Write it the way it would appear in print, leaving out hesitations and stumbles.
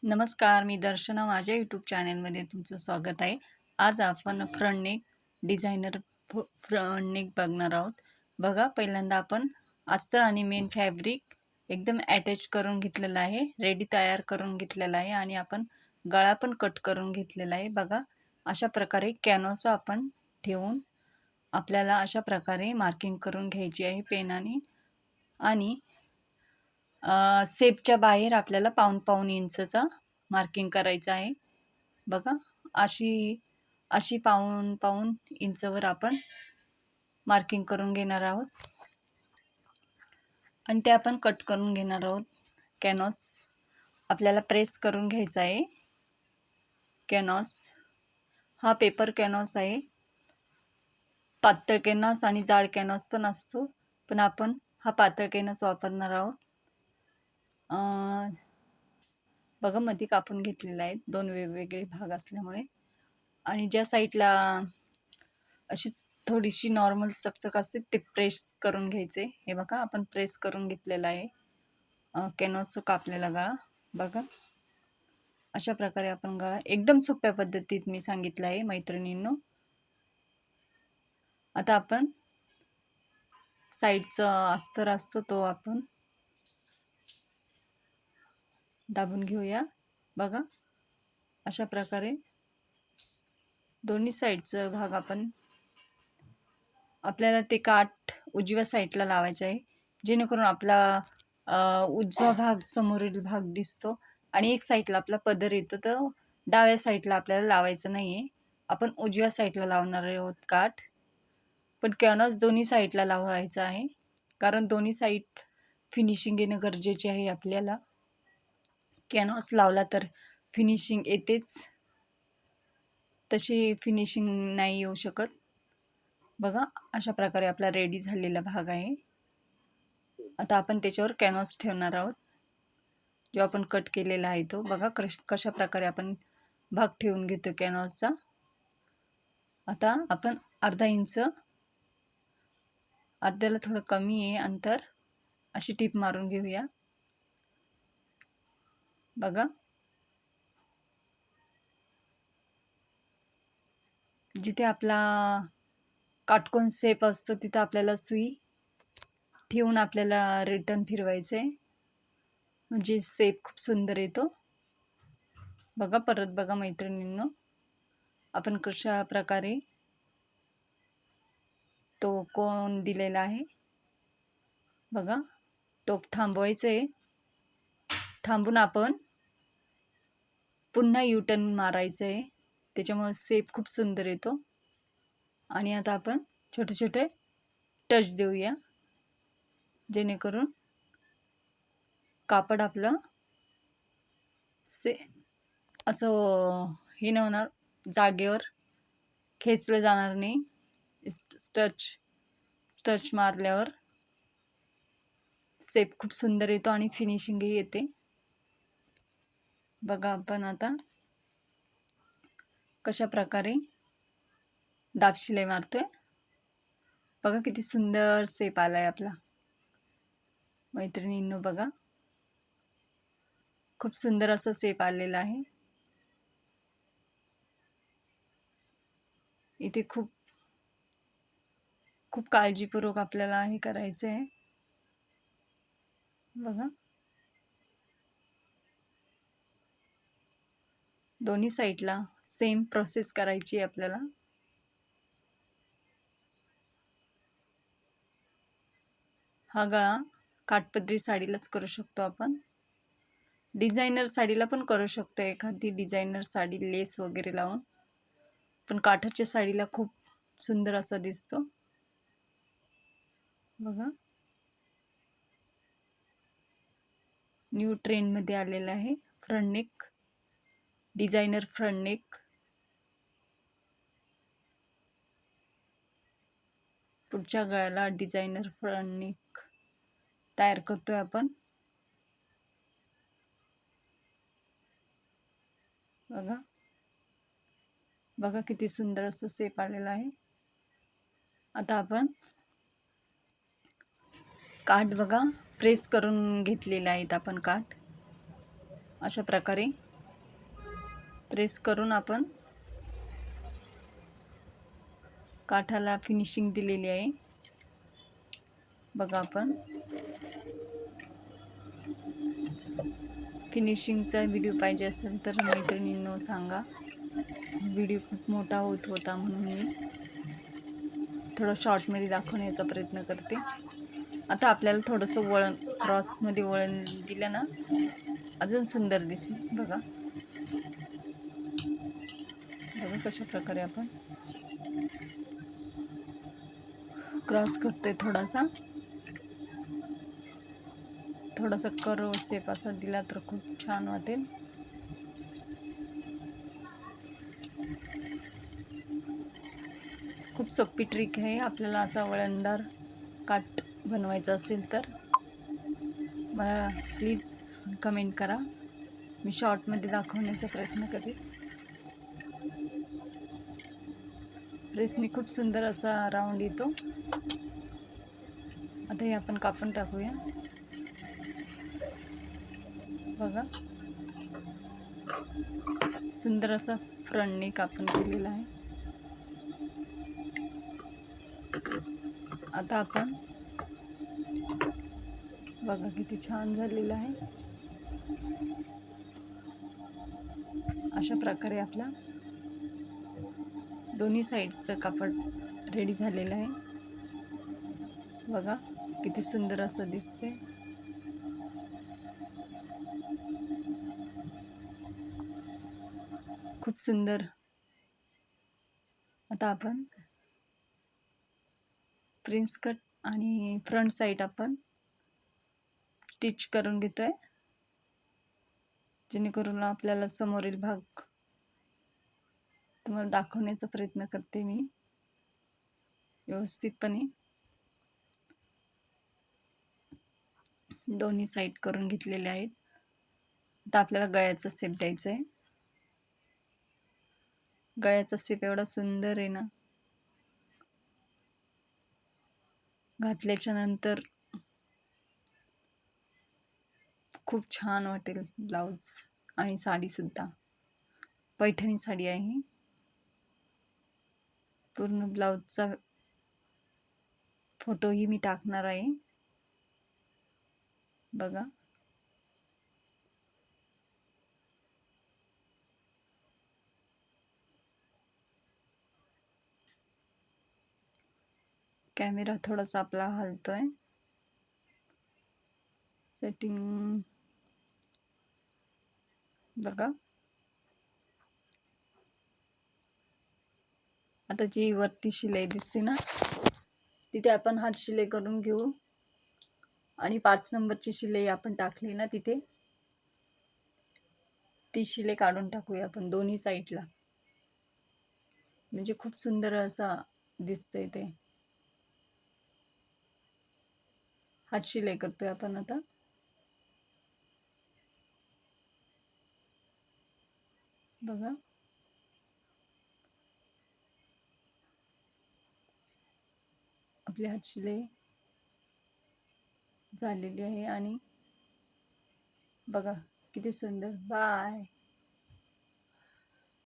नमस्कार, मी दर्शना. माझ्या यूट्यूब चॅनलमध्ये तुमचं स्वागत आहे. आज आपण front neck designer front neck बघणार आहोत. बघा, पहिल्यांदा आपण अस्तर आणि मेन फॅब्रिक एकदम अटॅच करून घेतलेलं आहे, रेडी तयार करून घेतलेला आहे आणि आपण गळा पण कट करून घेतलेला आहे. बघा, अशा प्रकारे कॅनव्हास आपण ठेवून आपल्याला अशा प्रकारे मार्किंग करून घ्यायची आहे पेनाने आणि शेपच्या बाहेर आपल्याला पाऊण इंचचा मार्किंग करायचं आहे. बघा, अशी अशी पाऊण इंचवर आपण मार्किंग करून घेणार आहोत आणि ते आपण कट करून घेणार आहोत. कॅनव्हास आपल्याला प्रेस करून घ्यायचा आहे. कॅनव्हास हा पेपर कॅनव्हास आहे. पातळ कॅनव्हास आणि जाड कॅनव्हास पण असतो, पण आपण हा पातळ कॅनव्हास वापरणार आहोत. बघा, मध्ये कापून घेतलेला आहे, दोन वेगवेगळे भाग असल्यामुळे. आणि ज्या साईडला अशी थोडीशी नॉर्मल चकचक असते ते प्रेस करून घ्यायचे. हे बघा, आपण प्रेस करून घेतलेला आहे कॅनव्हास कापलेला गळा. बघा, अशा प्रकारे आपण गळा एकदम सोप्या पद्धतीत मी सांगितलं आहे मैत्रिणींनो. आता आपण साईडचा अस्तर असतो तो आपण दाबून घेऊया. बघा, अशा प्रकारे दोन्ही साईडचा भाग आपल्याला ते काठ उजव्या साईडला लावायचं आहे, जेणेकरून आपला उजवा भाग समोरील भाग दिसतो आणि एक साईडला आपला पदर येतो, तर डाव्या साईडला आपल्याला लावायचं नाही आहे. आपण उजव्या साईडला लावणार आहोत काठ, पण कॅनव्हास दोन्ही साईडला लावायचा आहे, कारण दोन्ही साईड फिनिशिंग येणं गरजेचे आहे. आपल्याला कॅनव्हास लावला तर फिनिशिंग येतेच, तशी फिनिशिंग नाही येऊ शकत. बघा, अशा प्रकारे आपला रेडी झालेला भाग आहे. आता आपण त्याच्यावर कॅनव्हास ठेवणार आहोत, जो आपण कट केलेला आहे तो. बघा, कशा प्रकारे आपण भाग ठेवून घेतो कॅनव्हासचा. आता आपण अर्धा इंच, अर्ध्याला थोडं कमी आहे अंतर, अशी टीप मारून घेऊया. बघा, जिथे आपला काटकोन शेप असतो तिथं आपल्याला सुई ठेवून आपल्याला रिटर्न फिरवायचं आहे, म्हणजे शेप खूप सुंदर येतो. बघा, परत बघा मैत्रिणींनो, आपण कशा प्रकारे तो कोन दिलेला आहे. बघा, टोक थांबवायचं आहे, थांबून आपण पुन्हा युटर्न मारायचं आहे, त्याच्यामुळे शेप खूप सुंदर येतो. आणि आता आपण छोटे छोटे टच देऊया, जेणेकरून कापड आपलं असं हे न होणार, जागेवर खेचलं जाणार नाही. स्टच मारल्यावर शेप खूप सुंदर येतो आणि फिनिशिंगही येते. बघा, आपण आता कशा प्रकारे दाब शिलाई मारतोय. बघा, किती सुंदर शेप आलाय आपला मैत्रिणींनो. बघा, खूप सुंदर असा शेप आलेला आहे. इथे खूप खूप काळजीपूर्वक आपल्याला हे करायचं आहे. बघा, दोन्ही साईडला सेम प्रोसेस करायची आहे आपल्याला. हा गळा काठपदरी साडीलाच करू शकतो आपण, डिझायनर साडीला पण करू शकतो, एखादी डिझायनर साडी लेस वगैरे लावून, पण काठाच्या साडीला खूप सुंदर असा दिसतो. बघा, न्यू ट्रेंडमध्ये आलेला आहे front neck, designer front neck. पुढच्या गळ्याला डिझायनर फ्रंट नेक तयार करतोय आपण. बघा, बघा किती सुंदर असं शेप आलेला आहे. आता आपण काठ बघा प्रेस करून घेतलेले आहेत आपण काठ, अशा प्रकारे प्रेस करून आपण काठाला फिनिशिंग दिलेली आहे. बघा, आपण फिनिशिंगचा व्हिडिओ पाहिजे असेल तर मैत्रिणींनो सांगा. व्हिडिओ खूप मोठा होत होता म्हणून मी थोडं शॉर्टमध्ये दाखवण्याचा प्रयत्न करते. आता आपल्याला थोडंसं वळण, क्रॉसमध्ये वळण दिलं ना अजून सुंदर दिसेल. बघा कशा प्रकारे आपण क्रॉस करतोय. थोडासा कर्व शेप असा दिला तर खूप छान वाटेल. खूप सोपी ट्रिक आहे. आपल्याला असा वळणदार काठ बनवायचा असेल तर मला प्लीज कमेंट करा. मी शॉर्टमध्ये दाखवण्याचा प्रयत्न करेन. प्रेसने खूप सुंदर असा राऊंड येतो. आता हे आपण कापून टाकूया. बघा, सुंदर असा फ्रंट नेक आपण केलेला आहे. आता आपण बघा किती छान झालेलं आहे. अशा प्रकारे आपला दोन्ही साईडचं कापड रेडी झालेलं आहे. बघा किती सुंदर असं दिसते. खूप सुंदर. आता आपण प्रिन्स कट आणि फ्रंट साईड आपण स्टिच करून घेतोय, जेणेकरून आपल्याला समोरील भाग तुम्हाला दाखवण्याचा प्रयत्न करते मी व्यवस्थितपणे. दोन्ही साईड करून घेतलेले आहेत. आता आपल्याला गळ्याचा शेप द्यायचा आहे. गळ्याचा शेप एवढा सुंदर आहे ना, घातल्याच्या नंतर खूप छान वाटेल ब्लाउज आणि साडी सुद्धा. पैठणी साडी आहे. पूर्ण ब्लाउजचा फोटोही मी टाकणार आहे. बघा, कॅमेरा थोडासा आपला हलतोय. सेटिंग बघा. आता जी वरती शिलाई दिसते ना, तिथे आपण हात शिलाई करून घेऊ आणि 5 नंबरची शिलाई आपण टाकली ना तिथे, ती शिलाई काढून टाकूया आपण दोन्ही साईडला. म्हणजे खूप सुंदर असा दिसतंय ते. हात शिलाई करतोय आपण आता. बघा, आपली हात शिलाई झालेली आहे आणि बघा किती सुंदर. बाय.